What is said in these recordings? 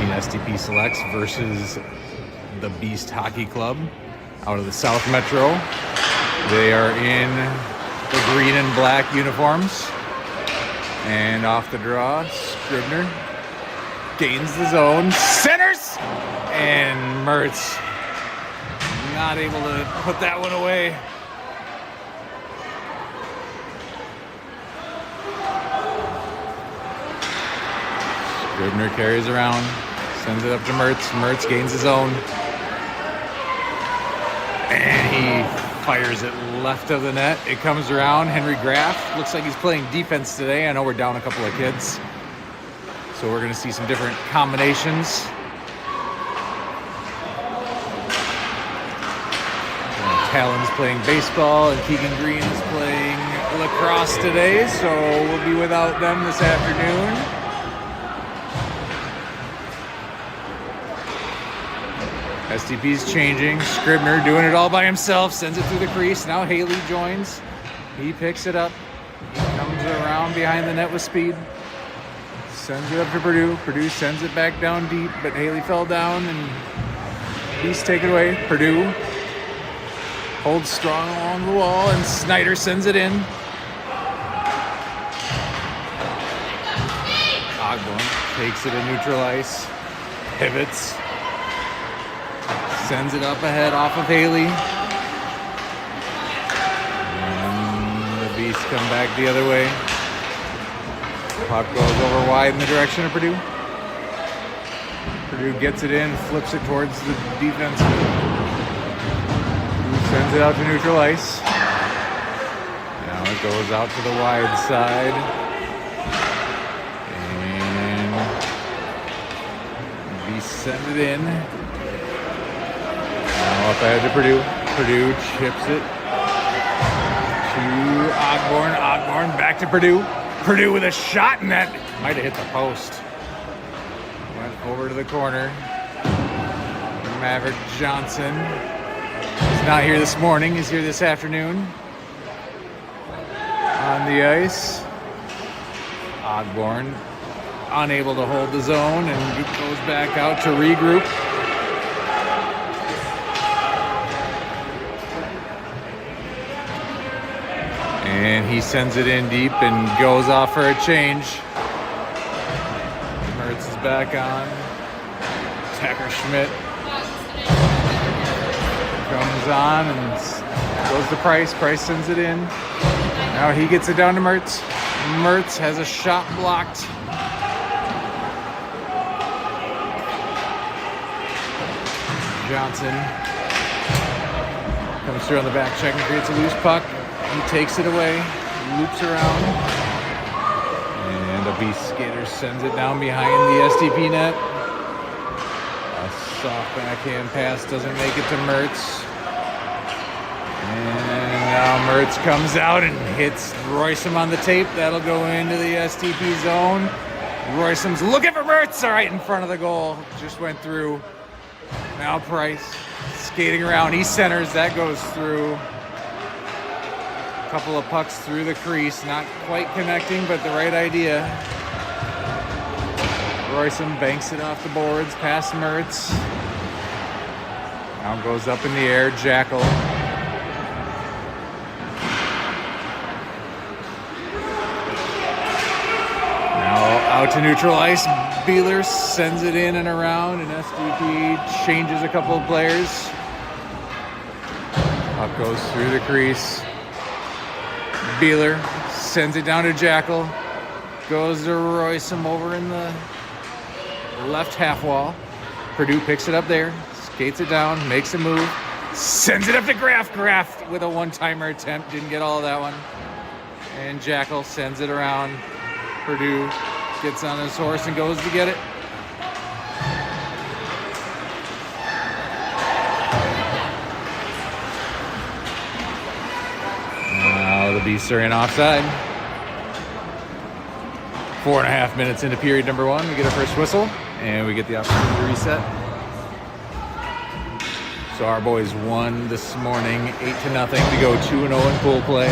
between SDP Selects versus the Beast Hockey Club out of the South Metro. They are in the green and black uniforms. And off the draw, Scribner gains the zone, centers, and Mertz not able to put that one away. Scribner carries around, sends it up to Mertz. Mertz gains his own. And he fires it left of the net. It comes around. Henry Graff looks like he's playing defense today. I know we're down a couple of kids, so we're going to see some different combinations. Talon's playing baseball, and Keegan Green is playing lacrosse today, so we'll be without them this afternoon. STP's changing. Scribner doing it all by himself. Sends it through the crease. Now Haley joins. He picks it up. He comes around behind the net with speed. Sends it up to Purdue. Purdue sends it back down deep, but Haley fell down and he's taken away. Purdue holds strong along the wall and Snyder sends it in. Ogborn takes it in neutral ice. Pivots. Sends it up ahead off of Haley. And the Beasts come back the other way. Puck goes over wide in the direction of Purdue. Purdue gets it in, flips it towards the defense. Sends it out to neutral ice. Now it goes out to the wide side. And Beasts send it in. Up ahead to Purdue. Purdue chips it to Ogborn. Ogborn back to Purdue. Purdue with a shot, and that might have hit the post. Went over to the corner. Maverick Johnson is not here this morning. He's here this afternoon. On the ice. Ogborn unable to hold the zone and goes back out to regroup. And he sends it in deep and goes off for a change. Mertz is back on. Tacker Schmidt comes on and goes to Price. Price sends it in. Now he gets it down to Mertz. Mertz has a shot blocked. Johnson comes through on the back check and creates a loose puck. He takes it away, loops around, and a Beast skater sends it down behind the SDP net. A soft backhand pass doesn't make it to Mertz. And now Mertz comes out and hits Roysum on the tape. That'll go into the SDP zone. Roysum's looking for Mertz, all right in front of the goal. Just went through. Now Price skating around. He centers. That goes through. Couple of pucks through the crease, not quite connecting, but the right idea. Roysum banks it off the boards, past Mertz. Now goes up in the air, Jackal. Now out to neutral ice, Beeler sends it in and around, and SDP changes a couple of players. Puck goes through the crease. Beeler sends it down to Jackal. Goes to Roysum over in the left half wall. Purdue picks it up there. Skates it down. Makes a move. Sends it up to Graff. Graff with a one-timer attempt. Didn't get all of that one. And Jackal sends it around. Purdue gets on his horse and goes to get it. The Beasts are in offside. 4.5 minutes into period number one. We get our first whistle, and we get the opportunity to reset. So our boys won this morning 8-0 to go 2-0 in pool play.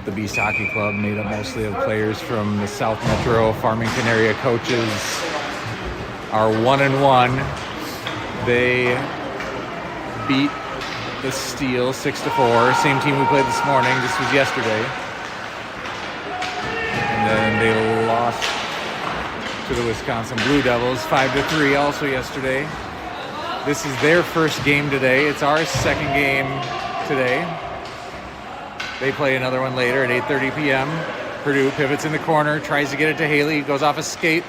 The Beast Hockey Club, made up mostly of players from the South Metro Farmington area. Coaches are 1-1. They beat the Steel 6-4. Same team we played this morning. This was yesterday. And then they lost to the Wisconsin Blue Devils 5-3 also yesterday. This is their first game today. It's our second game today. They play another one later at 8:30 p.m. Purdue pivots in the corner, tries to get it to Haley, goes off a skate.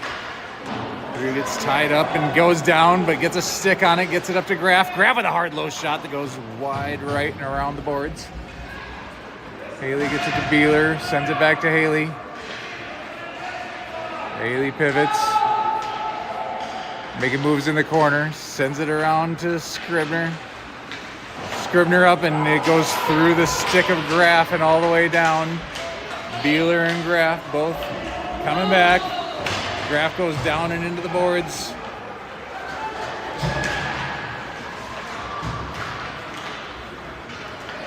Purdue gets tied up and goes down, but gets a stick on it, gets it up to Graf. Graf with a hard low shot that goes wide right and around the boards. Haley gets it to Beeler, sends it back to Haley. Haley pivots, making moves in the corner, sends it around to Scribner. Scribner up, and it goes through the stick of Graf and all the way down. Beeler and Graf both coming back. Graf goes down and into the boards.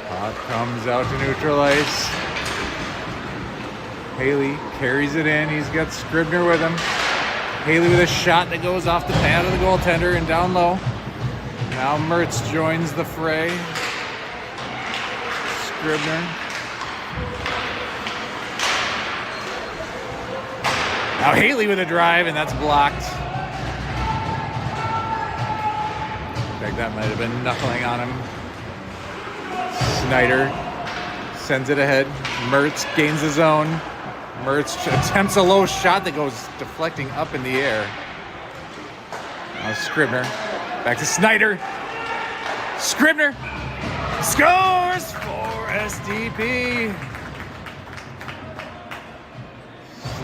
Puck comes out to neutral ice. Haley carries it in. He's got Scribner with him. Haley with a shot that goes off the pad of the goaltender and down low. Now Mertz joins the fray. Scribner. Now Haley with a drive, and that's blocked. I think that might have been knuckling on him. Snyder sends it ahead. Mertz gains his own. Mertz attempts a low shot that goes deflecting up in the air. Now Scribner. Back to Snyder. Scribner scores for SDP.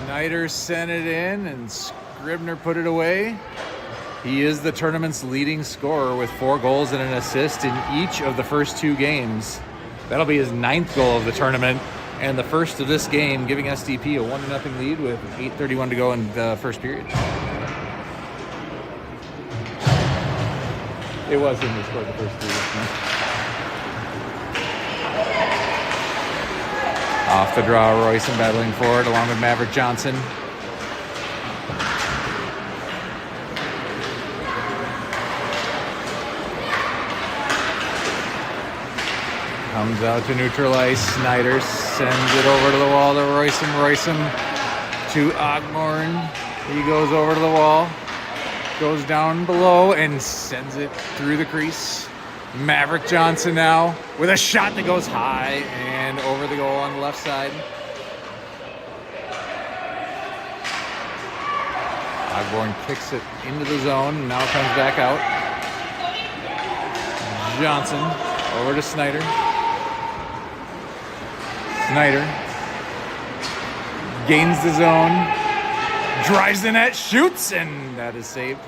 Snyder sent it in, and Scribner put it away. He is the tournament's leading scorer with 4 goals and an assist in each of the first 2 games. That'll be his 9th goal of the tournament, and the first of this game, giving SDP a 1-0 lead with 8:31 to go in the first period. It was him who scored the first 3. Off the draw, Royson battling forward along with Maverick Johnson. Comes out to neutral ice. Snyder sends it over to the wall to Royson. Royson to Ogborn. He goes over to the wall. Goes down below and sends it through the crease. Maverick Johnson now with a shot that goes high and over the goal on the left side. Ogborn kicks it into the zone and now comes back out. Johnson over to Snyder. Snyder gains the zone. Drives the net, shoots, and that is saved.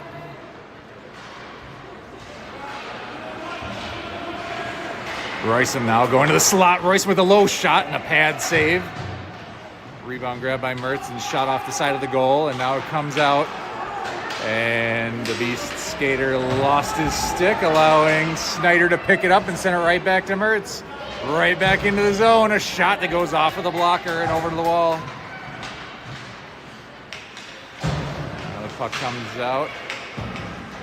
Royson now going to the slot. Royson with a low shot and a pad save. Rebound grab by Mertz and shot off the side of the goal, and now it comes out. And the Beast skater lost his stick, allowing Snyder to pick it up and send it right back to Mertz. Right back into the zone. A shot that goes off of the blocker and over to the wall. Puck comes out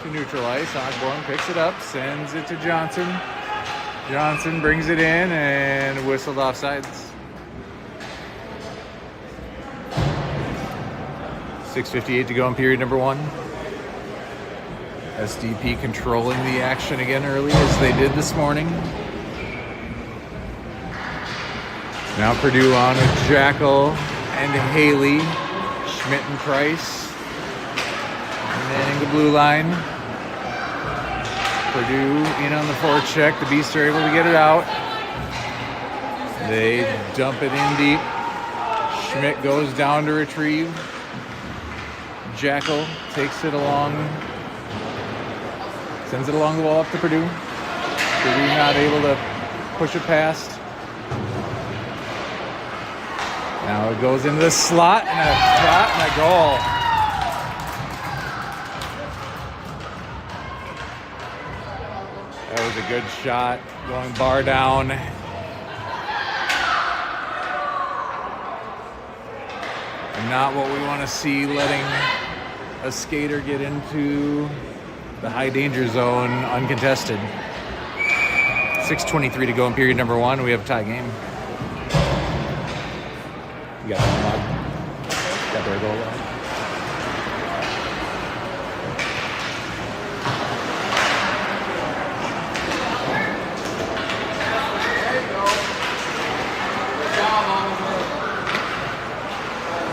to neutral ice. Ogborn picks it up, sends it to Johnson. Johnson brings it in and whistled offsides. 6:58 to go in period number 1. SDP controlling the action again early as they did this morning. Now Purdue on with Jackal and Haley, Schmidt and Price. Manning the blue line. Purdue in on the forecheck. The Beasts are able to get it out. They dump it in deep. Schmidt goes down to retrieve. Jackal takes it along. Sends it along the wall up to Purdue. Purdue not able to push it past. Now it goes into the slot and a shot and a goal. That was a good shot, going bar down. Not what we want to see, letting a skater get into the high danger zone uncontested. 6:23 to go in period number 1. We have a tie game. You got that log? Got their goal log?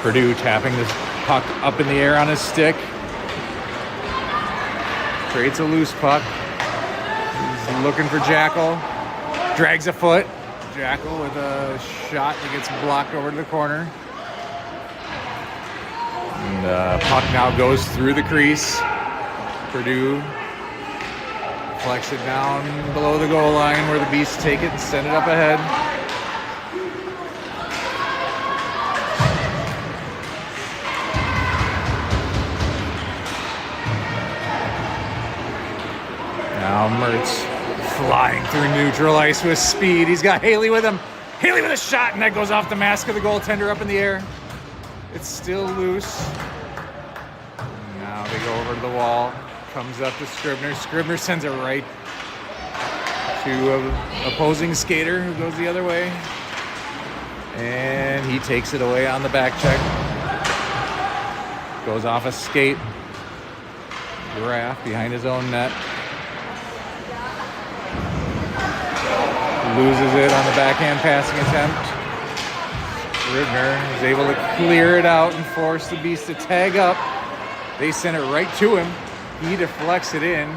Purdue tapping this puck up in the air on his stick. Creates a loose puck. He's looking for Jackal. Drags a foot. Jackal with a shot that gets blocked over to the corner. And the puck now goes through the crease. Purdue flex it down below the goal line where the Beasts take it and send it up ahead. Now Mertz flying through neutral ice with speed. He's got Haley with him. Haley with a shot, and that goes off the mask of the goaltender up in the air. It's still loose. Now they go over to the wall. Comes up to Scribner. Scribner sends it right to an opposing skater who goes the other way. And he takes it away on the back check. Goes off a skate. Graf behind his own net. Loses it on the backhand passing attempt. Scribner is able to clear it out and force the Beast to tag up. They send it right to him. He deflects it in.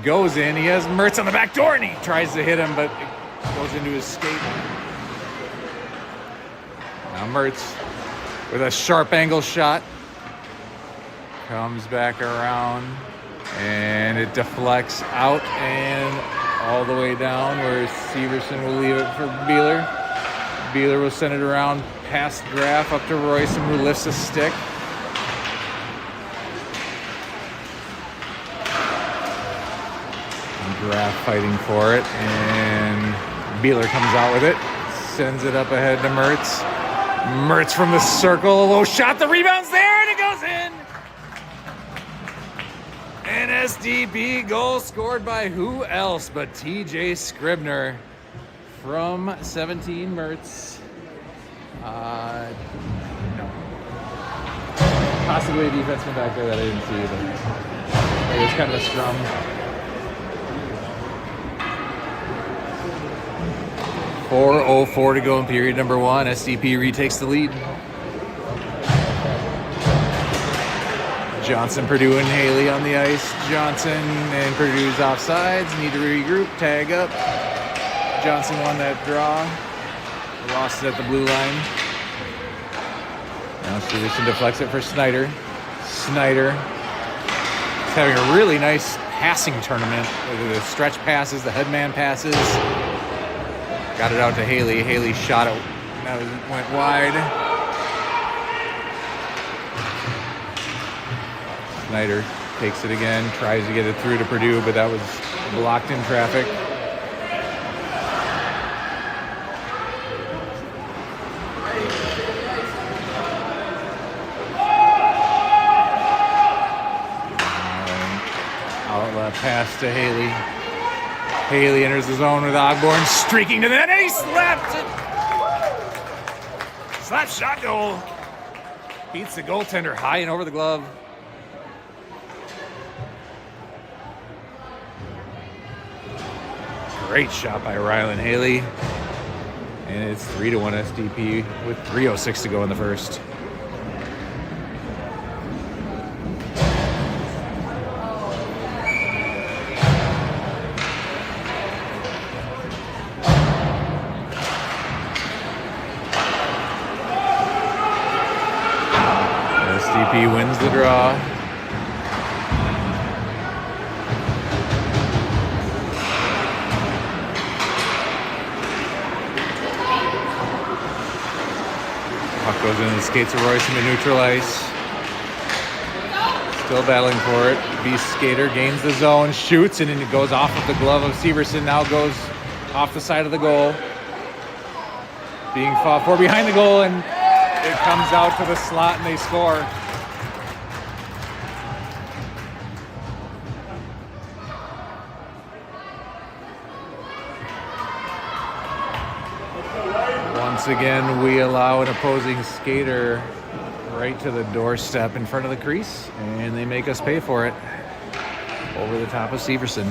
Goes in. He has Mertz on the back door and he tries to hit him, but it goes into his skate. Now Mertz with a sharp angle shot. Comes back around and it deflects out and all the way down where Severson will leave it for Beeler. Beeler will send it around past Graf up to Royson, who lifts a stick. And Graf fighting for it, and Beeler comes out with it, sends it up ahead to Mertz. Mertz from the circle, a low shot, the rebound's there, and it goes in! An SDP goal scored by who else but TJ Scribner from 17. Mertz. No. Possibly a defenseman back there that I didn't see, but it was kind of a scrum. .404 to go in period number 1. SDP retakes the lead. Johnson, Purdue, and Haley on the ice. Johnson and Purdue's offsides. Need to regroup, tag up. Johnson won that draw. Lost it at the blue line. Now Stevenson deflects it for Snyder. Snyder is having a really nice passing tournament. The stretch passes, the headman passes. Got it out to Haley. Haley shot it. That went wide. Snyder takes it again, tries to get it through to Purdue, but that was blocked in traffic. Outlet pass to Haley. Haley enters the zone with Ogborn streaking to the net, and he slaps it. Slap shot goal. Beats the goaltender high and over the glove. Great shot by Rylan Haley. And it's 3-1 SDP with 3:06 to go in the first. SDP wins the draw. Puck goes in the skates of Royce into neutral ice. Still battling for it. Beast skater gains the zone, shoots, and it goes off of the glove of Severson. Now goes off the side of the goal. Being fought for behind the goal, and It comes out to the slot and they score. Once again, we allow an opposing skater right to the doorstep in front of the crease, and they make us pay for it over the top of Severson.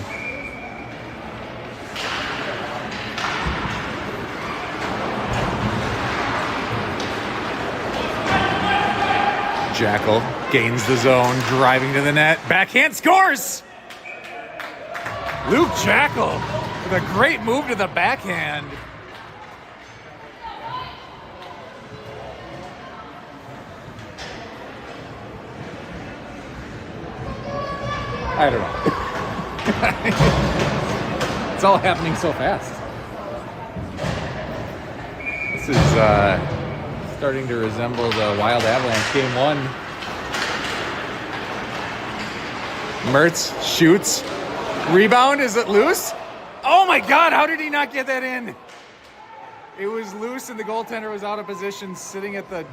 Jackal gains the zone, driving to the net. Backhand scores! Luke Jackal with a great move to the backhand. I don't know. It's all happening so fast. This is starting to resemble the Wild Avalanche Game 1. Mertz shoots. Rebound, is it loose? Oh my God, how did he not get that in? It was loose and the goaltender was out of position, sitting at the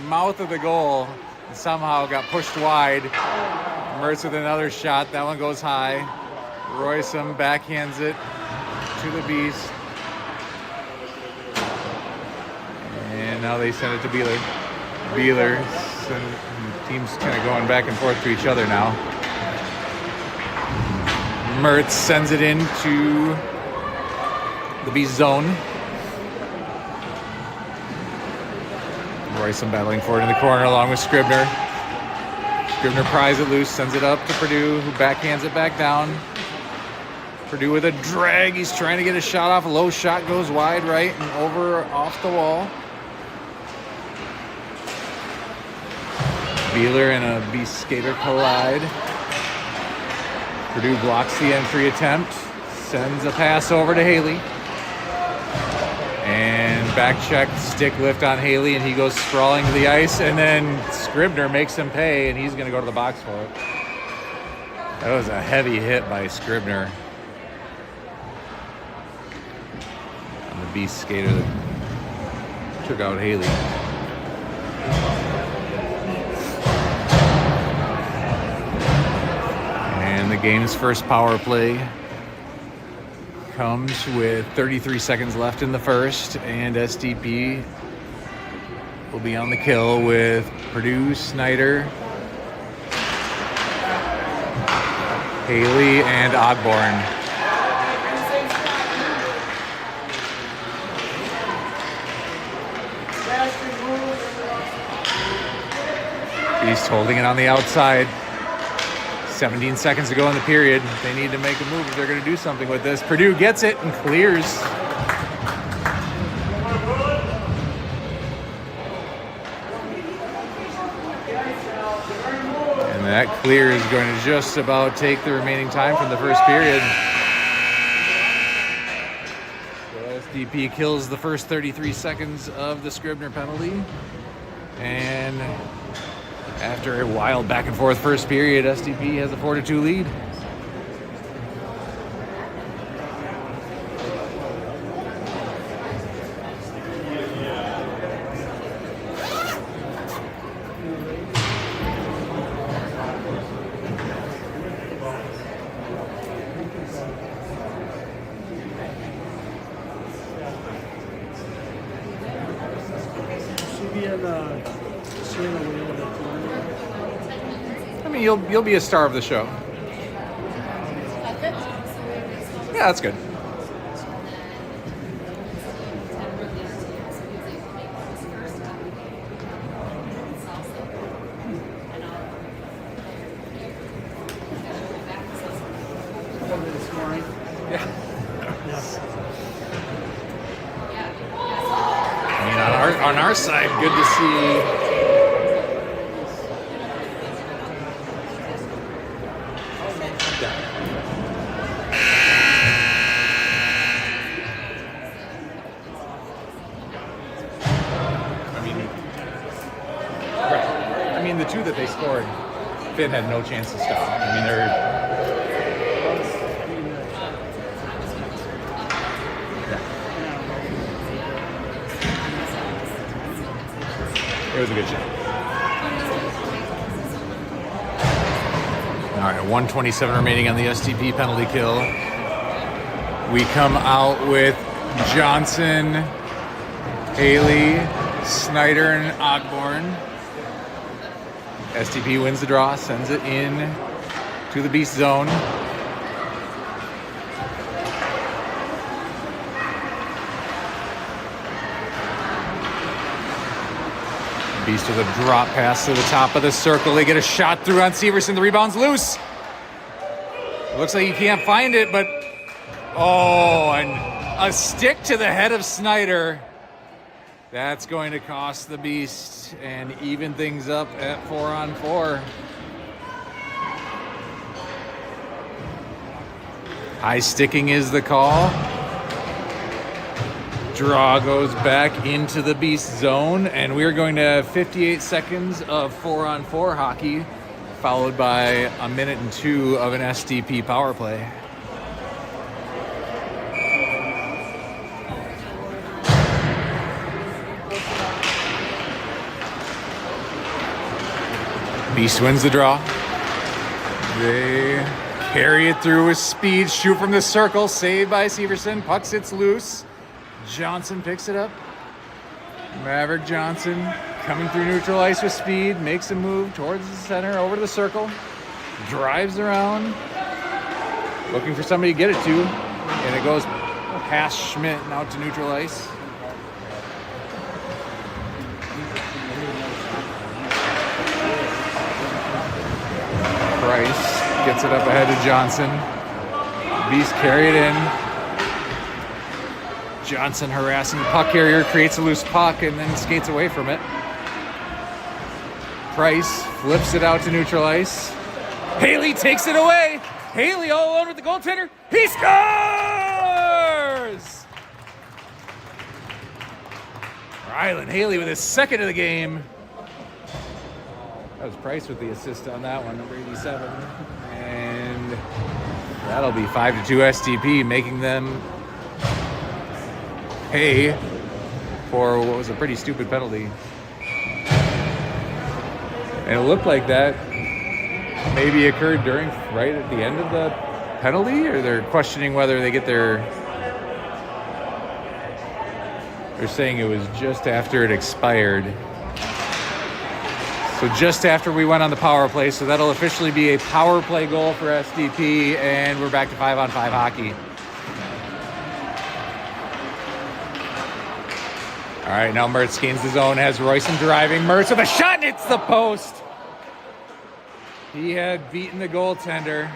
mouth of the goal, and somehow got pushed wide. Mertz with another shot. That one goes high. Roysum backhands it to the Beast. And now they send it to Beeler. Beeler, teams kind of going back and forth to each other now. Mertz sends it into the Beast zone. Roysum battling for it in the corner along with Scribner. Scribner pries it loose, sends it up to Purdue, who backhands it back down. Purdue with a drag. He's trying to get a shot off. A low shot goes wide right and over off the wall. Beeler and a Beast skater collide. Purdue blocks the entry attempt, sends a pass over to Haley. And back check, stick lift on Haley, and he goes sprawling to the ice, and then Scribner makes him pay, and he's going to go to the box for it. That was a heavy hit by Scribner on the Beast skater that took out Haley. And the game's first power play comes with 33 seconds left in the first, and SDP will be on the kill with Purdue, Snyder, Haley, and Ogborn. Beast holding it on the outside. 17 seconds to go in the period. They need to make a move if they're going to do something with this. Purdue gets it and clears. And that clear is going to just about take the remaining time from the first period. So SDP kills the first 33 seconds of the Scribner penalty. And after a wild back and forth first period, SDP has a 4-2 lead. I mean, you'll be a star of the show. Yeah, that's good. Yeah. I mean, on our side, good to see. The two that they scored, Finn had no chance to stop. I mean, It was a good shot. All right, 127 remaining on the SDP penalty kill. We come out with Johnson, Haley, Snyder, and Ogborn. SDP wins the draw, sends it in to the beast zone. Beast with a drop pass to the top of the circle. They get a shot through on Severson. The rebound's loose. Looks like he can't find it, but and a stick to the head of Snyder. That's going to cost the Beast and even things up at 4-on-4. High sticking is the call. Draw goes back into the Beast zone, and we're going to have 58 seconds of 4-on-4 hockey, followed by 1 minute and 2 of an SDP power play. Beast wins the draw. They carry it through with speed, shoot from the circle, saved by Severson. Puck sits loose. Johnson picks it up. Maverick Johnson coming through neutral ice with speed, makes a move towards the center, over to the circle, drives around, looking for somebody to get it to, and it goes past Schmidt and out to neutral ice. Price gets it up ahead of Johnson. Beast carry it in. Johnson harassing the puck carrier, creates a loose puck, and then skates away from it. Price flips it out to neutral ice. Haley takes it away. Haley all alone with the goaltender. He scores! Rylan Haley with his second of the game. That was Price with the assist on that one, number 87. And that'll be 5-2 SDP, making them pay for what was a pretty stupid penalty. And it looked like that maybe occurred right at the end of the penalty, or they're questioning whether they get they're saying it was just after it expired. So just after we went on the power play, so that'll officially be a power play goal for SDP, and we're back to 5-on-5 hockey. All right, now Mertz gains the zone, has Royson driving. Mertz with a shot, and hits the post. He had beaten the goaltender.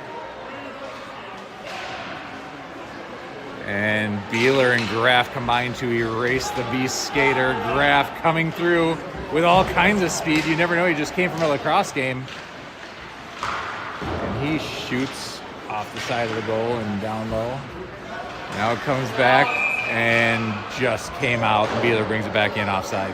And Beeler and Graff combined to erase the Beast skater. Graff coming through with all kinds of speed. You never know, he just came from a lacrosse game. And he shoots off the side of the goal and down low. Now it comes back and just came out. And Beeler brings it back in offside.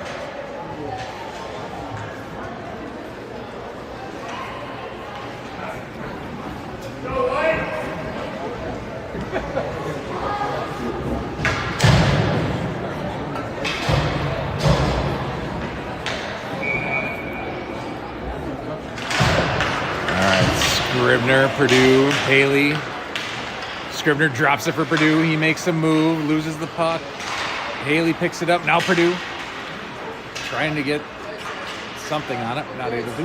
Scribner, Purdue, Haley. Scribner drops it for Purdue. He makes a move, loses the puck. Haley picks it up. Now Purdue trying to get something on it, not able to.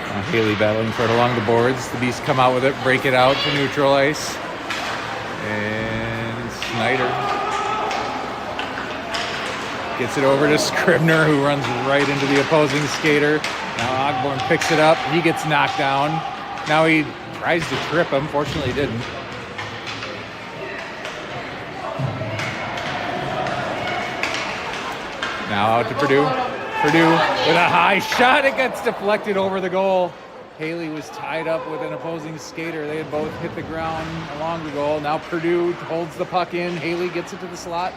Now Haley battling for it along the boards. The Beasts come out with it, break it out to neutral ice. And Snyder gets it over to Scribner, who runs right into the opposing skater. Now Ogborn picks it up. He gets knocked down. Now he tries to trip him. Fortunately, he didn't. Now out to Purdue. Purdue with a high shot. It gets deflected over the goal. Haley was tied up with an opposing skater. They had both hit the ground along the goal. Now Purdue holds the puck in. Haley gets it to the slot.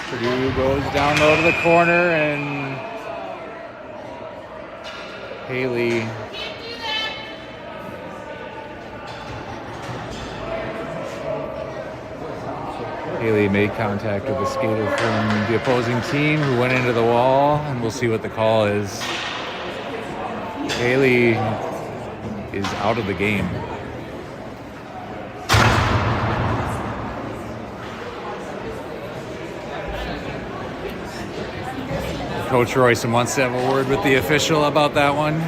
Purdue goes down low to the corner, and Haley Haley made contact with the skater from the opposing team who went into the wall, and we'll see what the call is. Haley is out of the game. Coach Royson wants to have a word with the official about that one.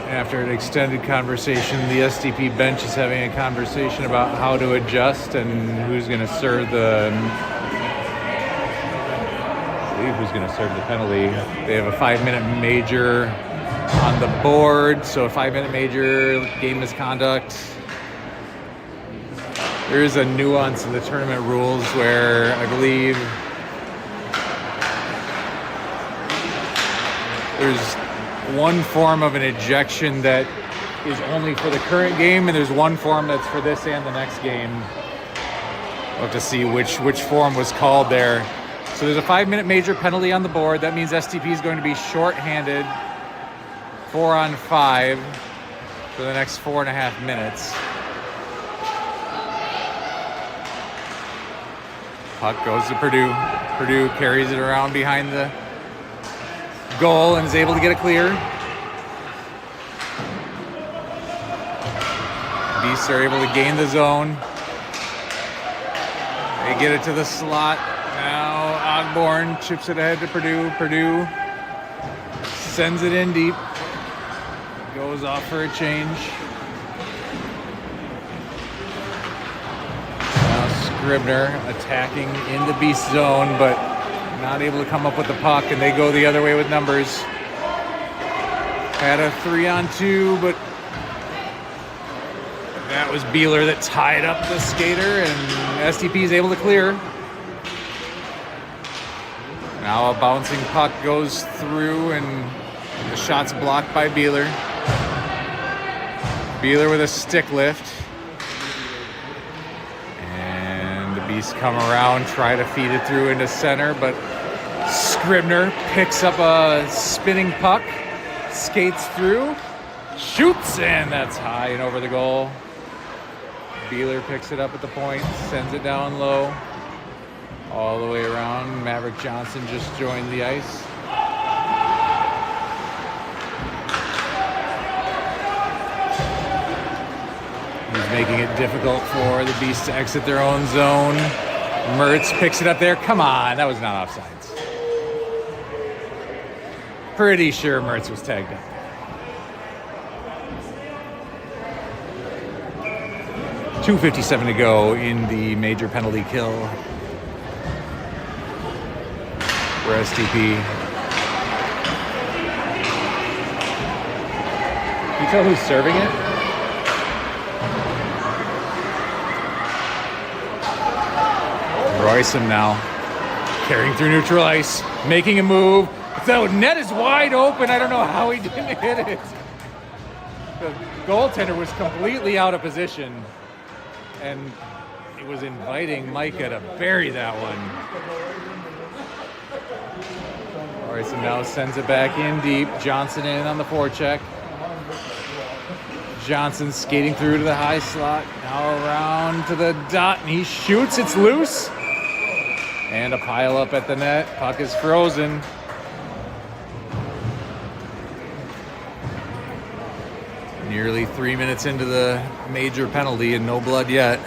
After an extended conversation, the SDP bench is having a conversation about how to adjust and who's going to serve the. I believe who's going to serve the penalty. They have a 5-minute major on the board, so a 5-minute major, game misconduct. There is a nuance in the tournament rules where I believe there's one form of an ejection that is only for the current game, and there's one form that's for this and the next game. We'll have to see which form was called there. So there's a 5-minute major penalty on the board. That means SDP is going to be shorthanded 4-on-5 for the next 4.5 minutes. Puck goes to Purdue. Purdue carries it around behind the goal and is able to get it clear. Beasts are able to gain the zone. They get it to the slot. Now Ogborn chips it ahead to Purdue. Purdue sends it in deep. Goes off for a change. Now Scribner attacking in the Beast zone, but not able to come up with the puck, and they go the other way with numbers. Had a 3-on-2, but that was Beeler that tied up the skater, and SDP is able to clear. Now a bouncing puck goes through, and the shot's blocked by Beeler. Beeler with a stick lift. Beasts come around, try to feed it through into center, but Scribner picks up a spinning puck, skates through, shoots, and that's high and over the goal. Beeler picks it up at the point, sends it down low, all the way around. Maverick Johnson just joined the ice. Making it difficult for the Beasts to exit their own zone. Mertz picks it up there. Come on, that was not offsides. Pretty sure Mertz was tagged up. .257 to go in the major penalty kill for SDP. Can you tell who's serving it? Royson now carrying through neutral ice, making a move. The net is wide open. I don't know how he didn't hit it. The goaltender was completely out of position, and it was inviting Micah to bury that one. Royson now sends it back in deep. Johnson in on the forecheck. Johnson skating through to the high slot. Now around to the dot, and he shoots. It's loose. And a pile up at the net. Puck is frozen. Nearly 3 minutes into the major penalty and no blood yet.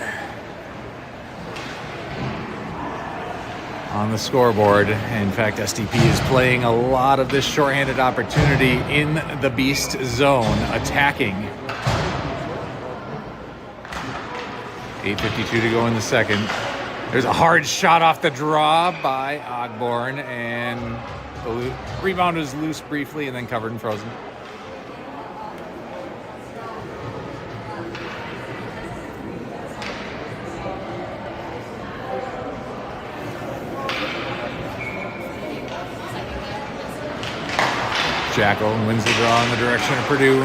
on the scoreboard. In fact, SDP is playing a lot of this shorthanded opportunity in the beast zone, attacking. 8:52 to go in the second. There's a hard shot off the draw by Ogborn, and the rebound was loose briefly and then covered and frozen. Jackal wins the draw in the direction of Purdue.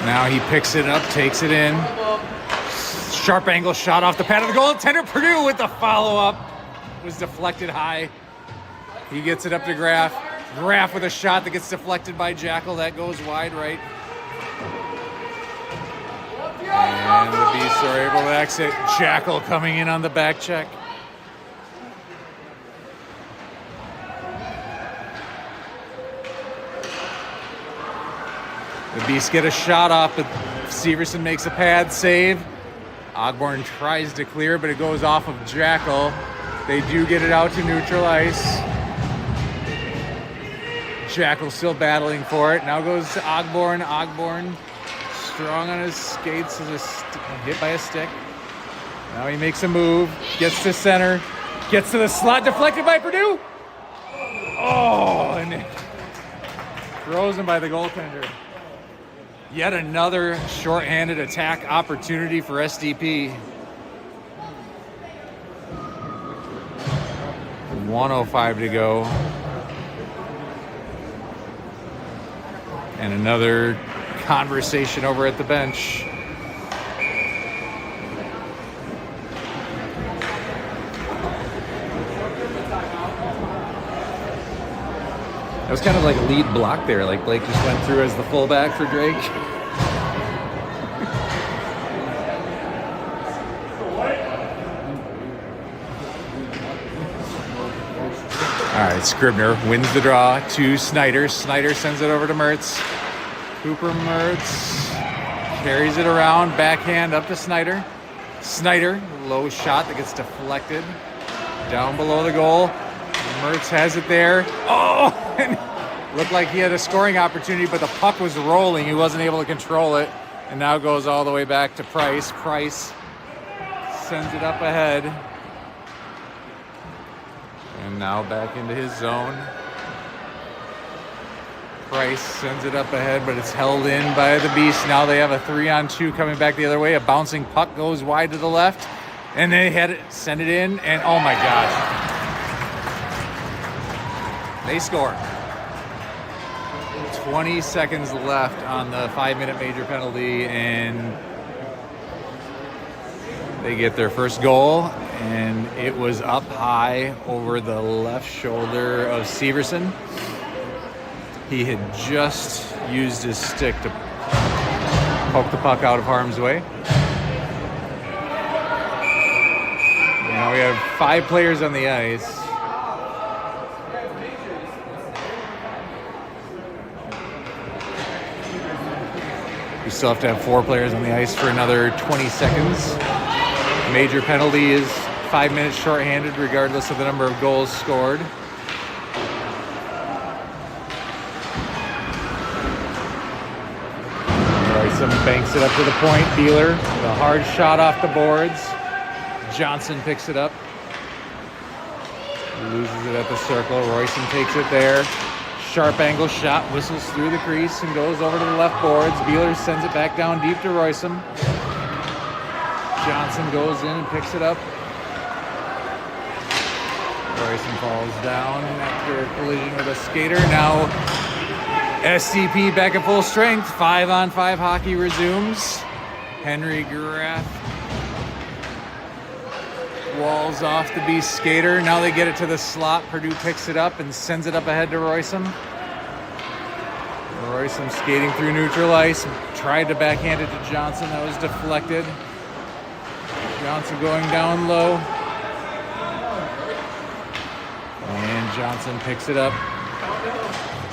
Now he picks it up, takes it in. Sharp angle shot off the pad of the goaltender. Purdue with the follow-up. Was deflected high. He gets it up to Graff. Graff with a shot that gets deflected by Jackal. That goes wide right. And the Beasts are able to exit. Jackal coming in on the back check. The Beasts get a shot off, but Severson makes a pad save. Ogborn tries to clear, but it goes off of Jackal. They do get it out to neutral ice. Jackal still battling for it. Now goes to Ogborn. Ogborn strong on his skates, is hit by a stick. Now he makes a move, gets to center, gets to the slot, deflected by Purdue. Oh, and frozen by the goaltender. Yet another shorthanded attack opportunity for SDP. 1:05 to go. And another conversation over at the bench. That was kind of like a lead block there. Like Blake just went through as the fullback for Drake. All right, Scribner wins the draw to Snyder. Snyder sends it over to Mertz. Cooper Mertz carries it around, backhand up to Snyder. Snyder, low shot that gets deflected down below the goal. Mertz has it there. Oh, and looked like he had a scoring opportunity, but the puck was rolling. He wasn't able to control it, and now goes all the way back to Price. Price sends it up ahead. And now back into his zone. Price sends it up ahead, but it's held in by the Beast. Now they have a 3-on-2 coming back the other way. A bouncing puck goes wide to the left, and they had it, send it in, and oh my gosh. They score. 20 seconds left on the 5-minute major penalty, and they get their first goal, and it was up high over the left shoulder of Severson. He had just used his stick to poke the puck out of harm's way. Now we have 5 players on the ice. We still have to have 4 players on the ice for another 20 seconds. Major penalty is 5 minutes shorthanded, regardless of the number of goals scored. Royson banks it up to the point. Beeler, the hard shot off the boards. Johnson picks it up. Loses it at the circle. Royson takes it there. Sharp angle shot, whistles through the crease and goes over to the left boards. Beeler sends it back down deep to Royson. Johnson goes in and picks it up. Royson falls down after a collision with a skater. Now SDP back at full strength. 5-on-5 hockey resumes. Henry Graff walls off the Beast skater. Now they get it to the slot. Purdue picks it up and sends it up ahead to Royson. Royson skating through neutral ice. Tried to backhand it to Johnson. That was deflected. Johnson going down low. And Johnson picks it up.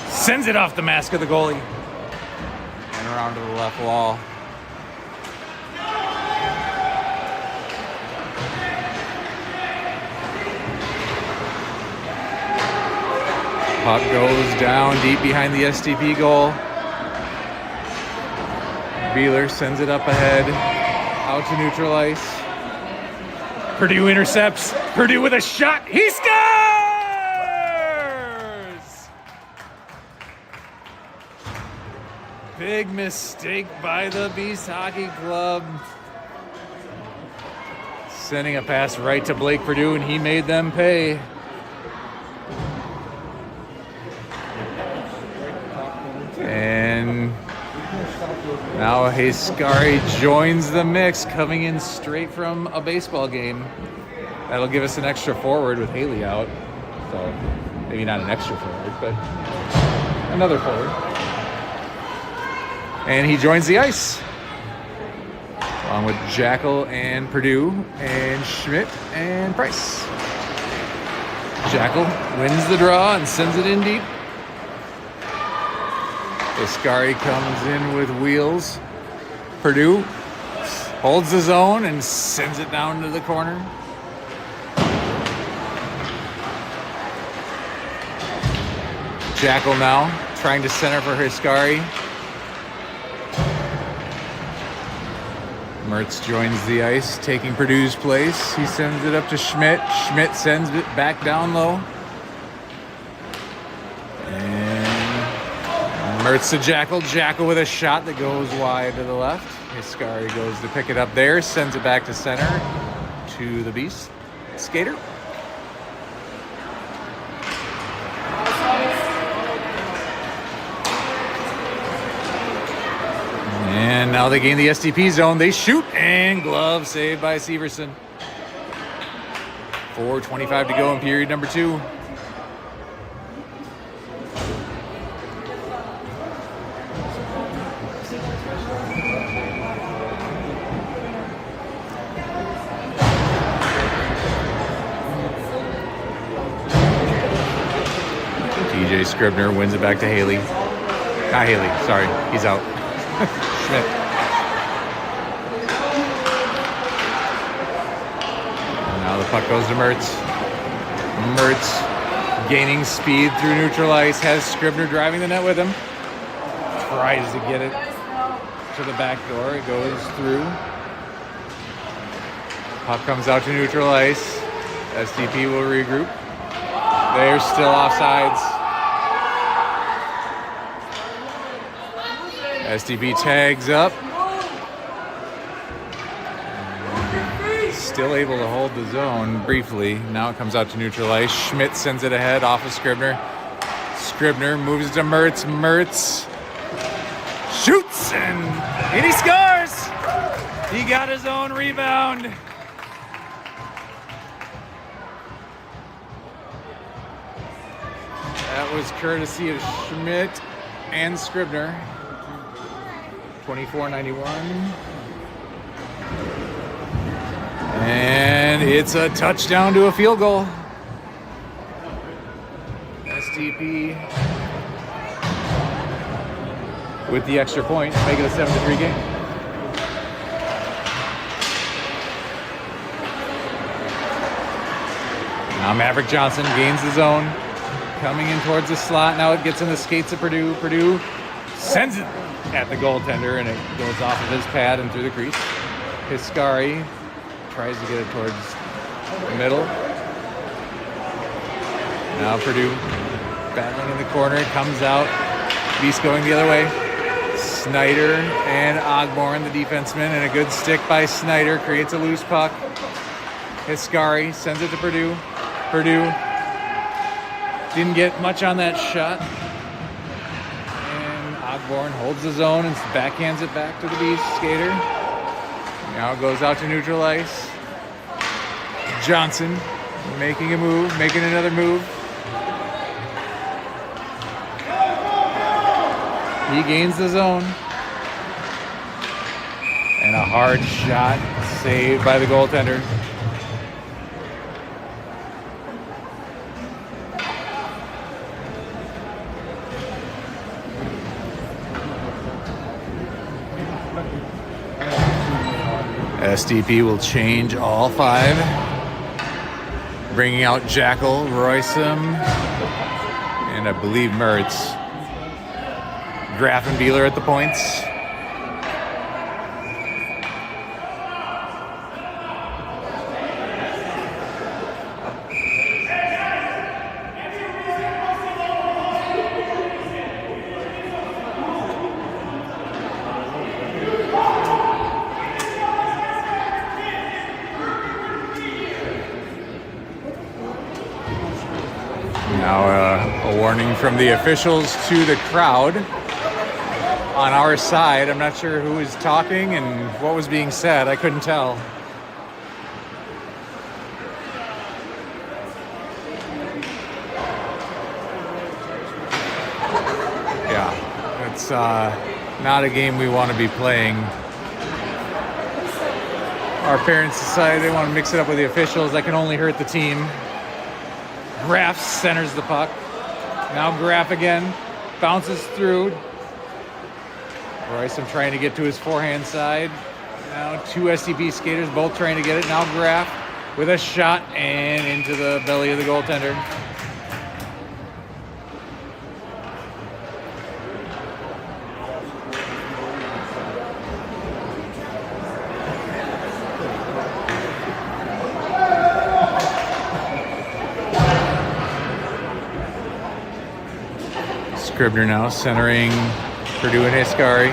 Sends it off the mask of the goalie. And around to the left wall. Puck goes down deep behind the SDP goal. Beeler sends it up ahead, out to neutral ice. Purdue intercepts. Purdue with a shot. He scores! Big mistake by the Beast Hockey Club. Sending a pass right to Blake Purdue, and he made them pay. And now Heiskari joins the mix, coming in straight from a baseball game. That'll give us an extra forward with Haley out. So maybe not an extra forward, but another forward. And he joins the ice, along with Jackal and Purdue and Schmidt and Price. Jackal wins the draw and sends it in deep. Heiskari comes in with wheels. Purdue holds the zone and sends it down to the corner. Jackal now trying to center for Heiskari. Mertz joins the ice, taking Purdue's place. He sends it up to Schmidt. Schmidt sends it back down low. Mertz to Jackal. Jackal with a shot that goes wide to the left. Heiskari goes to pick it up there, sends it back to center to the Beast skater. And now they gain the SDP zone. They shoot, and glove saved by Severson. 4:25 to go in period number 2. TJ Scribner wins it back to Haley. Not Haley, sorry, he's out. Schmidt. And now the puck goes to Mertz. Mertz gaining speed through neutral ice, has Scribner driving the net with him. Tries to get it to the back door. It goes through. Puck comes out to neutral ice. SDP will regroup. They're still offsides. SDP tags up. Still able to hold the zone briefly. Now it comes out to neutral ice. Schmidt sends it ahead off of Scribner. Scribner moves to Mertz. Mertz shoots and he scores! He got his own rebound. That was courtesy of Schmidt and Scribner. 24-91. And it's a touchdown to a field goal. SDP with the extra point, make it a 7-3 game. Now Maverick Johnson gains the zone. Coming in towards the slot. Now it gets in the skates of Purdue. Purdue sends it at the goaltender, and it goes off of his pad and through the crease. Heiskari tries to get it towards the middle. Now Purdue battling in the corner. It comes out. Beast going the other way. Snyder and Ogborn, the defenseman, and a good stick by Snyder creates a loose puck. Heiskari sends it to Purdue. Purdue didn't get much on that shot. And Ogborn holds the zone and backhands it back to the Beast skater. Now it goes out to neutral ice. Johnson making a move, making another move. He gains the zone. And a hard shot saved by the goaltender. SDP will change all 5, bringing out Jackal, Roysum, and and I believe Mertz. Graf and Beeler at the points. Now a warning from the officials to the crowd on our side. I'm not sure who was talking and what was being said. I couldn't tell. Yeah, it's not a game we want to be playing. Our parents decided they want to mix it up with the officials. That can only hurt the team. Graf centers the puck. Now Graf again. Bounces through. Royce trying to get to his forehand side. Now two SDP skaters both trying to get it. Now Graf with a shot and into the belly of the goaltender. Scribner now centering Purdue and Hiskari.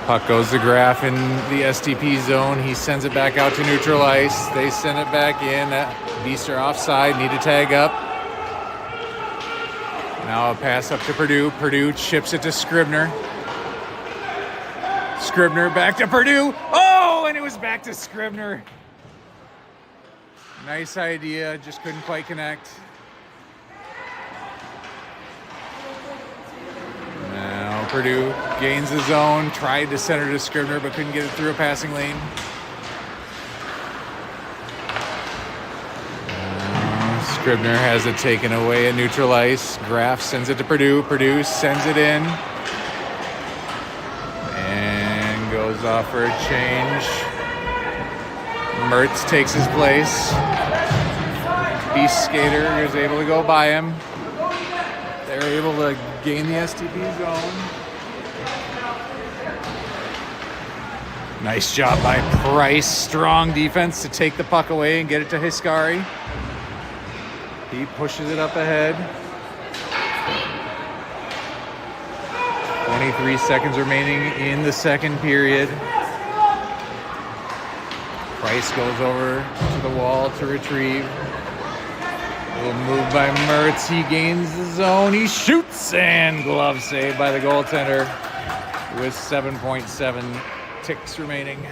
Puck goes to Graf in the SDP zone. He sends it back out to neutral ice. They send it back in. Beasts are offside, need to tag up. Now a pass up to Purdue. Purdue chips it to Scribner. Scribner back to Purdue. Oh, and it was back to Scribner. Nice idea, just couldn't quite connect. Now Purdue gains the zone, tried to center to Scribner, but couldn't get it through a passing lane. Scribner has it taken away at neutral ice. Graf sends it to Purdue. Purdue sends it in. And goes off for a change. Mertz takes his place. Beast skater is able to go by him. They're able to gain the SDP zone. Nice job by Price. Strong defense to take the puck away and get it to Hiskari. He pushes it up ahead. 23 seconds remaining in the second period. Price goes over to the wall to retrieve. A little move by Mertz. He gains the zone. He shoots, and glove save by the goaltender with 7.7 ticks remaining.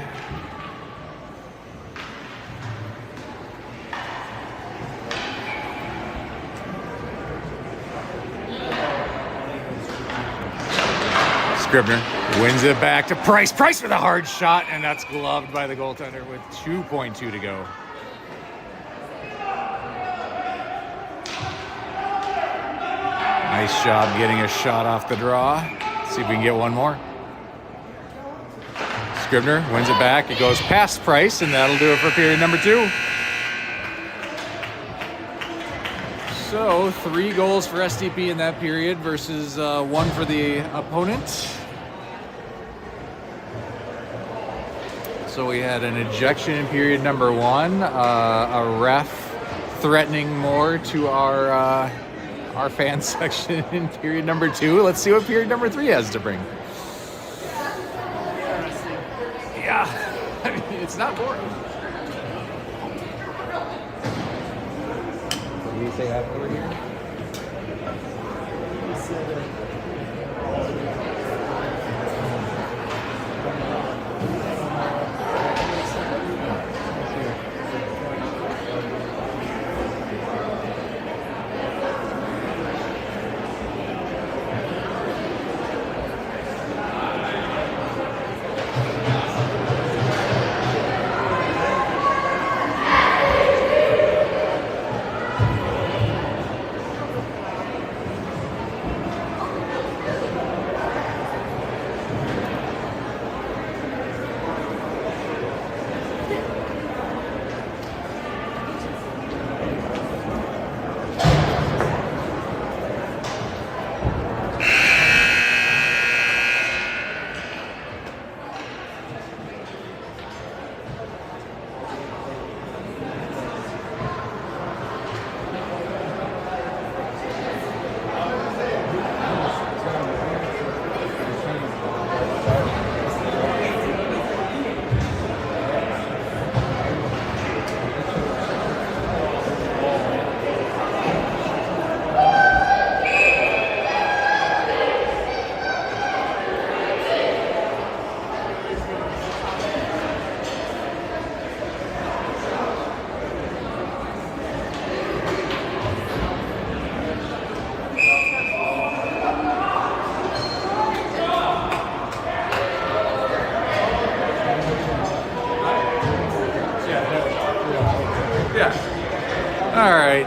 Scribner wins it back to Price. Price with a hard shot, and that's gloved by the goaltender with 2.2 to go. Nice job getting a shot off the draw. See if we can get one more. Scribner wins it back. It goes past Price, and that'll do it for period number 2. So 3 goals for SDP in that period versus 1 for the opponent. So we had an ejection in period number 1, a ref threatening more to our fan section in period number 2. Let's see what period number 3 has to bring. Yeah, I mean, it's not boring. What do you say after here? Yeah. All right.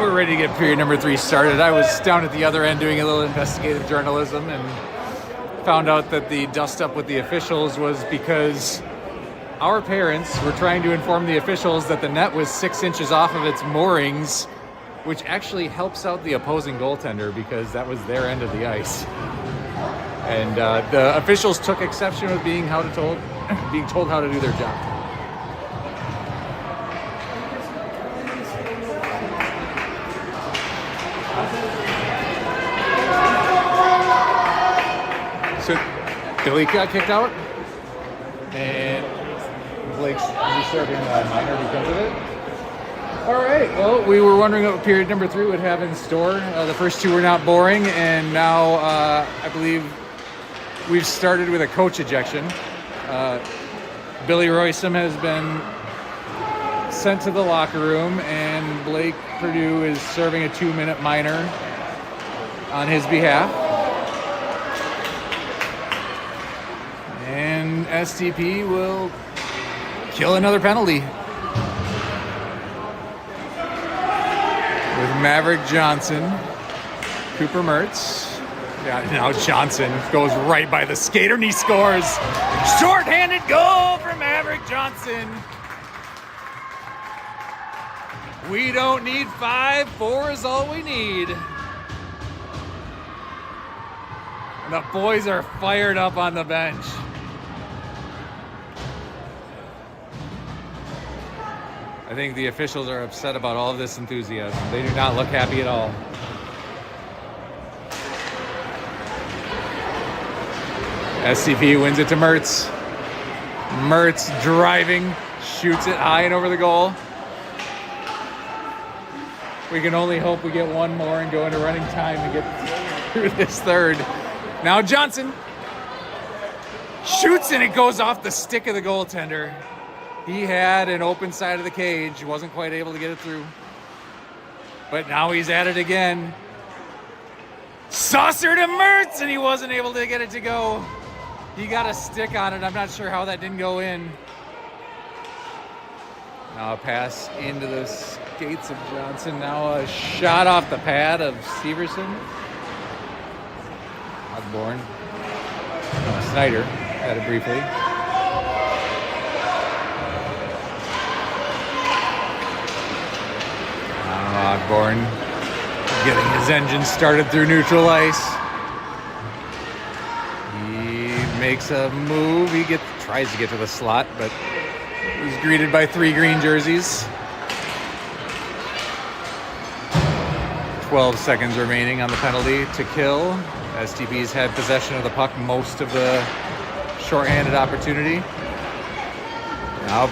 We're ready to get period number 3 started. I was down at the other end doing a little investigative journalism and found out that the dust up with the officials was because our parents were trying to inform the officials that the net was 6 inches off of its moorings, which actually helps out the opposing goaltender because that was their end of the ice. And the officials took exception with being told how to do their job. So Billy got kicked out, and Blake's serving a minor because of it. All right, well, we were wondering what period number 3 would have in store. The first 2 were not boring, and now I believe we've started with a coach ejection. Billy Roysum has been sent to the locker room, and Blake Perdue is serving a 2-minute minor on his behalf. And SDP will kill another penalty with Maverick Johnson, Cooper Mertz. Yeah, now Johnson goes right by the skater and he scores. Short-handed goal for Maverick Johnson. We don't need 5, 4 is all we need. And the boys are fired up on the bench. I think the officials are upset about all of this enthusiasm. They do not look happy at all. SCP wins it to Mertz. Mertz driving, shoots it high and over the goal. We can only hope we get one more and go into running time to get through this third. Now Johnson shoots and it goes off the stick of the goaltender. He had an open side of the cage, wasn't quite able to get it through. But now he's at it again. Saucer to Mertz, and he wasn't able to get it to go. He got a stick on it. I'm not sure how that didn't go in. Now a pass into the skates of Johnson. Now a shot off the pad of Severson. Osborne. Snyder had it briefly. Osborne getting his engine started through neutral ice. He makes a move. He tries to get to the slot, but he's greeted by 3 green jerseys. 12 seconds remaining on the penalty to kill. STP's had possession of the puck most of the shorthanded opportunity. Now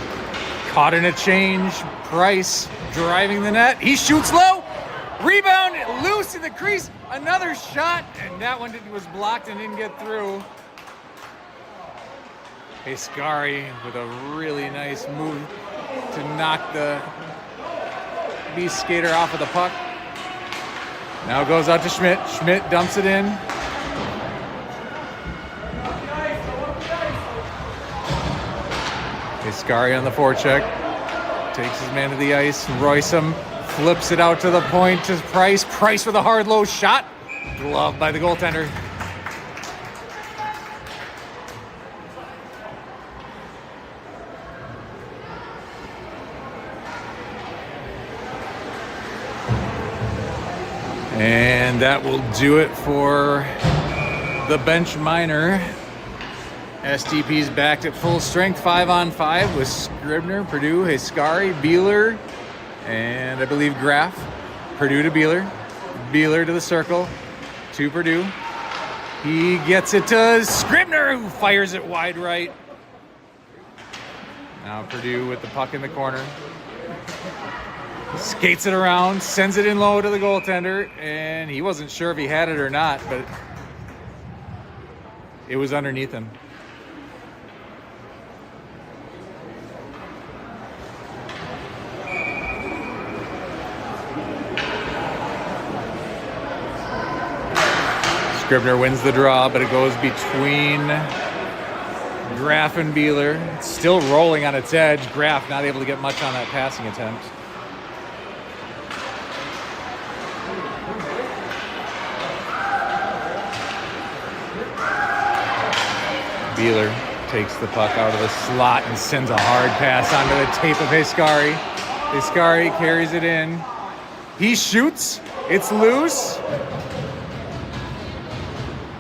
caught in a change. Price driving the net. He shoots low. Rebound loose in the crease. Another shot, and that one was blocked and didn't get through. Escari with a really nice move to knock the beast skater off of the puck. Now it goes out to Schmidt. Schmidt dumps it in. Escari on the forecheck. Takes his man to the ice. Roysum flips it out to the point to Price. Price with a hard low shot. Gloved by the goaltender. And that will do it for the bench minor. STP's backed at full strength, 5-on-5 with Scribner, Perdue, Escari, Beeler, and I believe Graf. Perdue to Beeler. Beeler to the circle. To Perdue. He gets it to Scribner, who fires it wide right. Now Perdue with the puck in the corner. Skates it around, sends it in low to the goaltender, and he wasn't sure if he had it or not, but it was underneath him. Scribner wins the draw, but it goes between Graf and Beeler. It's still rolling on its edge. Graf not able to get much on that passing attempt. Beeler takes the puck out of the slot and sends a hard pass onto the tape of Hiskari. Hiskari carries it in. He shoots. It's loose.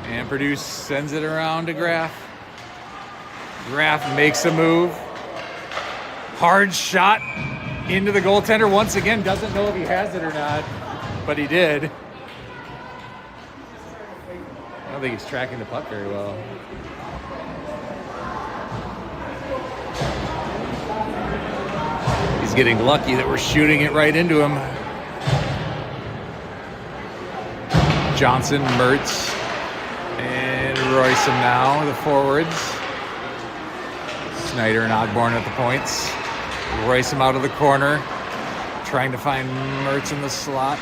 And Purdue sends it around to Graff. Graff makes a move. Hard shot into the goaltender. Once again, doesn't know if he has it or not, but he did. I don't think he's tracking the puck very well. He's getting lucky that we're shooting it right into him. Johnson, Mertz, and Roysum now, the forwards. Snyder and Ogborn at the points. Roysum out of the corner, trying to find Mertz in the slot.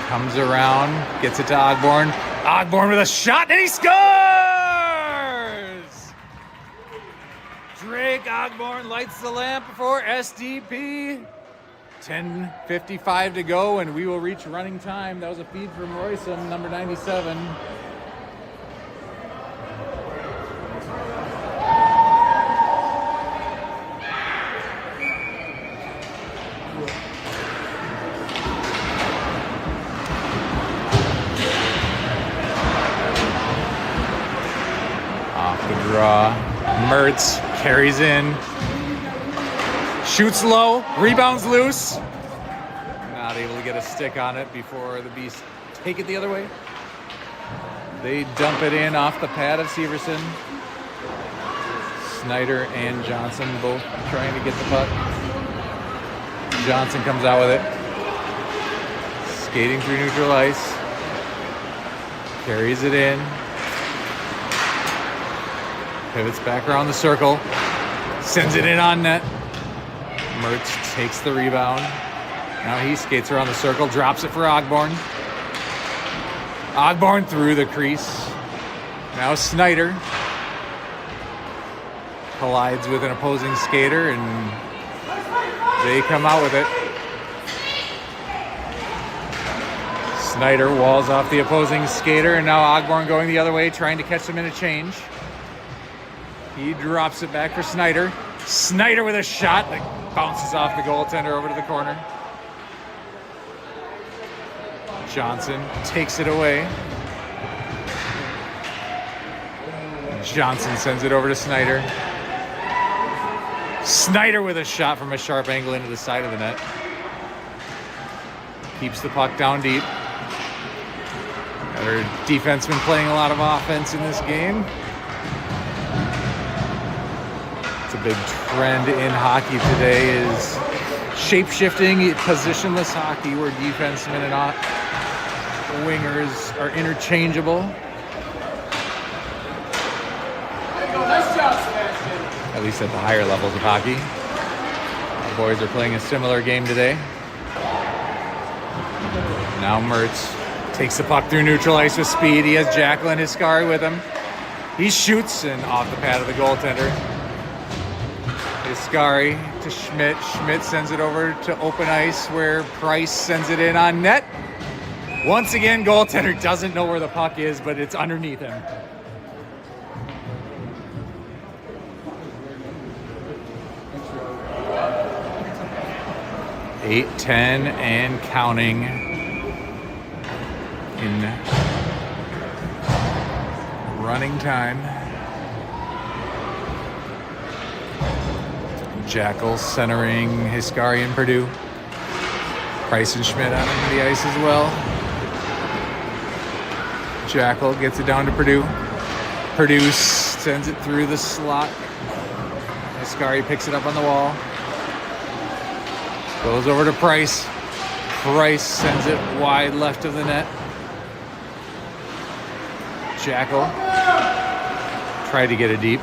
Comes around, gets it to Ogborn. Ogborn with a shot, and he scores! Drake Ogborn lights the lamp for SDP. 10:55 to go, and we will reach running time. That was a feed from Roysum, number 97. Off the draw. Mertz carries in. Shoots low, rebounds loose. Not able to get a stick on it before the Beast take it the other way. They dump it in off the pad of Severson. Snyder and Johnson both trying to get the puck. Johnson comes out with it. Skating through neutral ice. Carries it in. Pivots back around the circle. Sends it in on net. Mertz takes the rebound. Now he skates around the circle, drops it for Ogborn. Ogborn through the crease. Now Snyder collides with an opposing skater, and they come out with it. Snyder walls off the opposing skater, and now Ogborn going the other way, trying to catch them in a change. He drops it back for Snyder. Snyder with a shot that bounces off the goaltender over to the corner. Johnson takes it away. Johnson sends it over to Snyder. Snyder with a shot from a sharp angle into the side of the net. Keeps the puck down deep. Our defenseman playing a lot of offense in this game. It's a big trend in hockey today is shape-shifting, positionless hockey where defensemen and wingers are interchangeable. At least at the higher levels of hockey. The boys are playing a similar game today. Now Mertz takes the puck through neutral ice with speed. He has Jacqueline Hiskari with him. He shoots and off the pad of the goaltender. Hiskari to Schmidt. Schmidt sends it over to open ice where Price sends it in on net. Once again, goaltender doesn't know where the puck is, but it's underneath him. Eight, 10, and counting in running time. Jackal centering Hiskari and Purdue. Price and Schmidt out into the ice as well. Jackal gets it down to Purdue. Purdue sends it through the slot. Hiskari picks it up on the wall. Goes over to Price. Price sends it wide left of the net. Jackal tried to get it deep.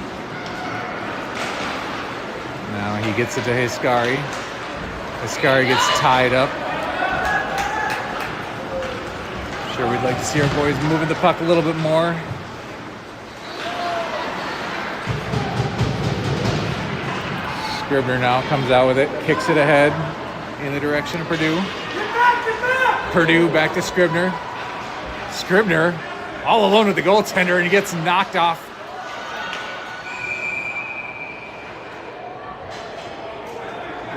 Now he gets it to Hiskari. Hiskari gets tied up. Sure, we'd like to see our boys moving the puck a little bit more. Scribner now comes out with it, kicks it ahead in the direction of Purdue. Purdue back to Scribner. Scribner all alone with the goaltender, and he gets knocked off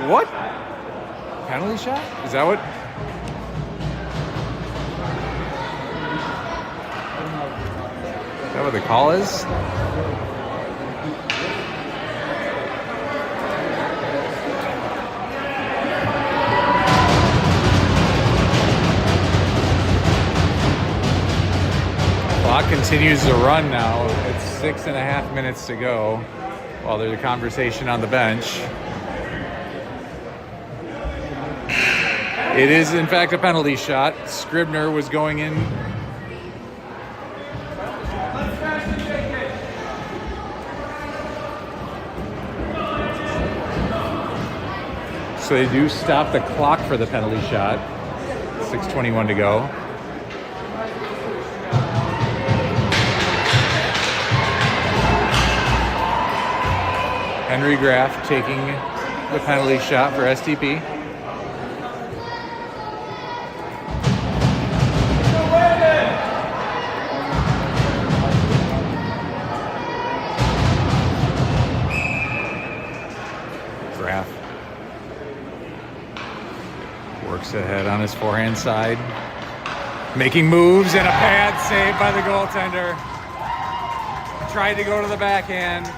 What? Penalty shot? Is that what? Is that what the call is? Clock continues to run now. It's 6.5 minutes to go while there's a conversation on the bench. It is, in fact, a penalty shot. Scribner was going in. So they do stop the clock for the penalty shot. 6:21 to go. Henry Graff taking the penalty shot for SDP. Graff works ahead on his forehand side, making moves, and a pad save by the goaltender. Tried to go to the backhand.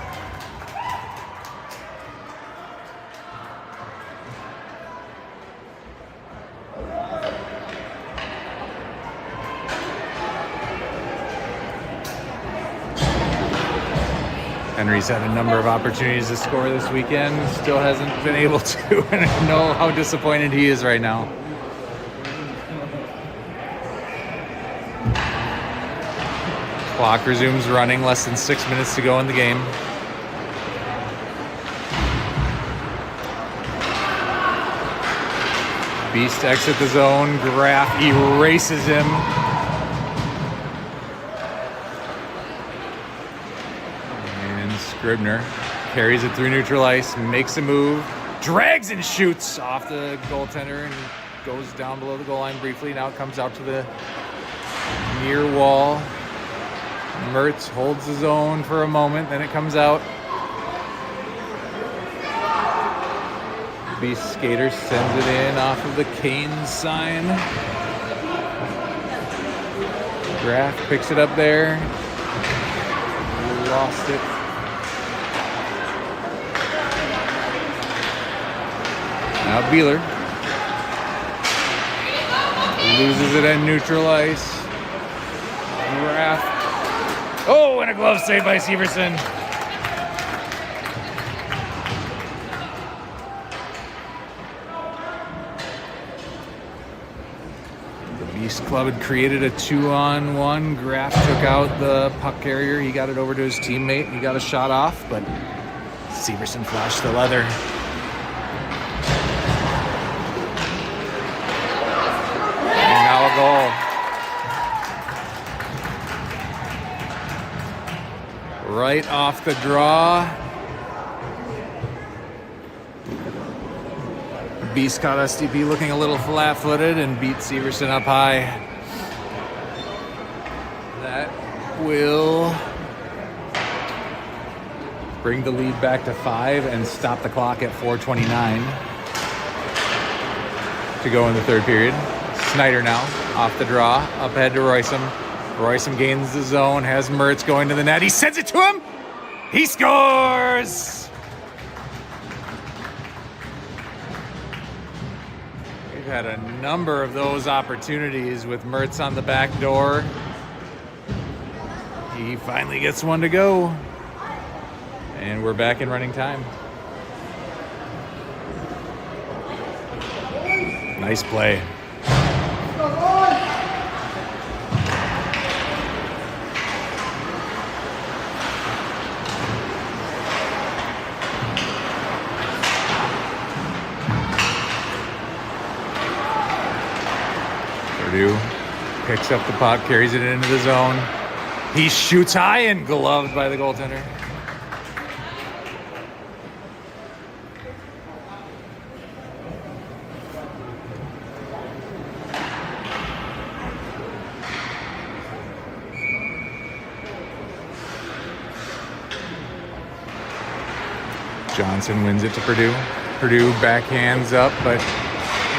Henry's had a number of opportunities to score this weekend, still hasn't been able to, and I know how disappointed he is right now. Clock resumes running, less than 6 minutes to go in the game. Beast exit the zone, Graff erases him. Scribner carries it through neutral ice, makes a move, drags and shoots off the goaltender and goes down below the goal line briefly. Now it comes out to the near wall. Mertz holds his own for a moment, then it comes out. Beast skater sends it in off of the Canes sign. Graff picks it up there. Lost it. Now Beeler loses it at neutral ice. Graff. Oh, and a glove save by Severson. The Beast Club had created a 2-on-1. Graff took out the puck carrier. He got it over to his teammate. He got a shot off, but Severson flashed the leather. Goal. Right off the draw. Beast caught SDP looking a little flat-footed and beat Severson up high. That will bring the lead back to 5 and stop the clock at 4:29 to go in the third period. Snyder now, off the draw, up ahead to Roysum. Roysum gains the zone, has Mertz going to the net. He sends it to him! He scores! We've had a number of those opportunities with Mertz on the back door. He finally gets one to go. And we're back in running time. Nice play. Purdue picks up the puck, carries it into the zone. He shoots high and gloved by the goaltender. Johnson wins it to Purdue. Purdue backhands up, but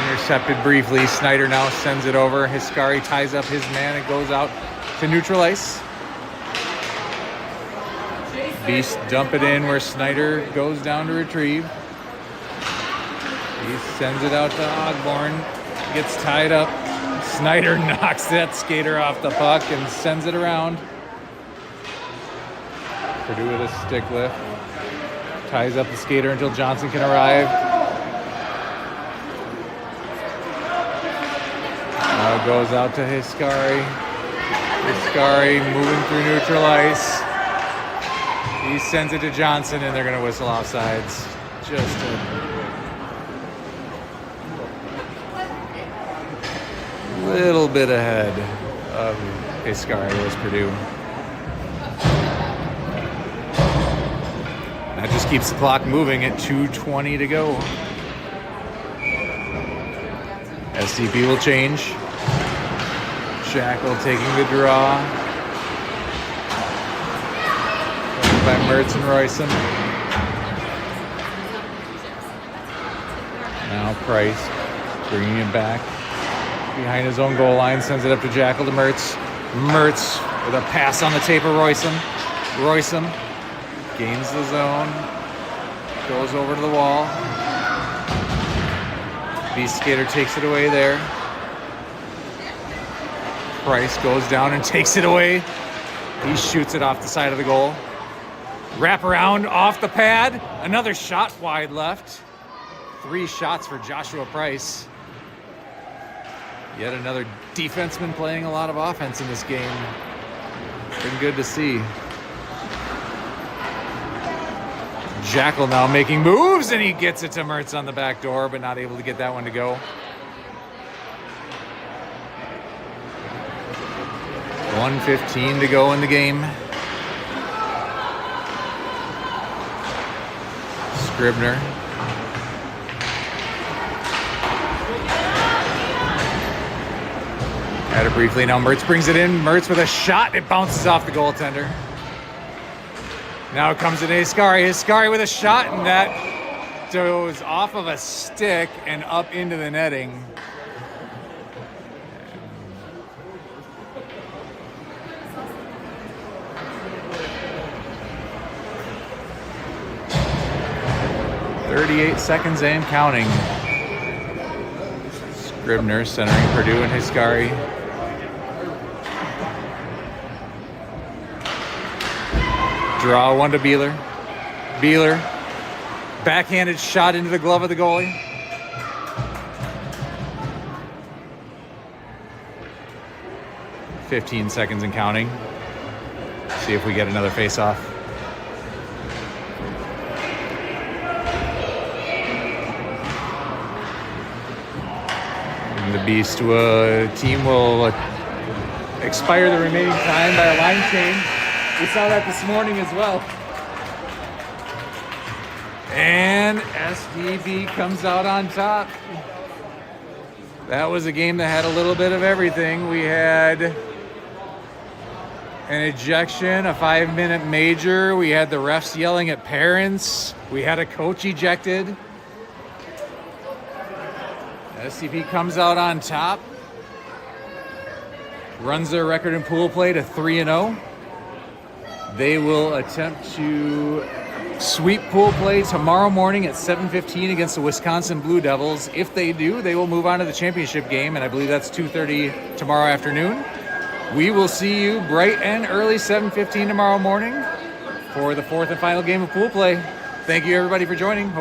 intercepted briefly. Snyder now sends it over. Hiscari ties up his man and goes out to neutral ice. Beast dump it in where Snyder goes down to retrieve. He sends it out to Ogborn. Gets tied up. Snyder knocks that skater off the puck and sends it around. Purdue with a stick lift. Ties up the skater until Johnson can arrive. Now goes out to Hiscari. Hiscari moving through neutral ice. He sends it to Johnson, and they're going to whistle offsides. Just a little bit ahead of Hiscari was Purdue. That just keeps the clock moving at 2:20 to go. SDP will change. Jackal taking the draw. By Mertz and Royston. Now Price bringing it back behind his own goal line, sends it up to Jackal to Mertz. Mertz with a pass on the tape of Royston. Royston gains the zone, goes over to the wall. Beast skater takes it away there. Price goes down and takes it away. He shoots it off the side of the goal. Wrap around off the pad. Another shot wide left. 3 shots for Joshua Price. Yet another defenseman playing a lot of offense in this game. Been good to see. Jackal now making moves, and he gets it to Mertz on the back door, but not able to get that one to go. 1:15 to go in the game. Scribner. Had it briefly. Now Mertz brings it in. Mertz with a shot. It bounces off the goaltender. Now it comes in Hiscari. Hiscari with a shot, and that goes off of a stick and up into the netting. .38 seconds and counting. Scribner centering Purdue and Hiscari. Draw one to Beeler. Beeler. Backhanded shot into the glove of the goalie. .15 seconds and counting. See if we get another face-off. The Beast team will expire the remaining time by a line change. We saw that this morning as well. And SDP comes out on top. That was a game that had a little bit of everything. We had an ejection, a 5-minute major. We had the refs yelling at parents. We had a coach ejected. SDP comes out on top, runs their record in pool play to 3-0. They will attempt to sweep pool play tomorrow morning at 7:15 against the Wisconsin Blue Devils. If they do, they will move on to the championship game, and I believe that's 2:30 tomorrow afternoon. We will see you bright and early 7:15 tomorrow morning for the 4th and final game of pool play. Thank you, everybody, for joining.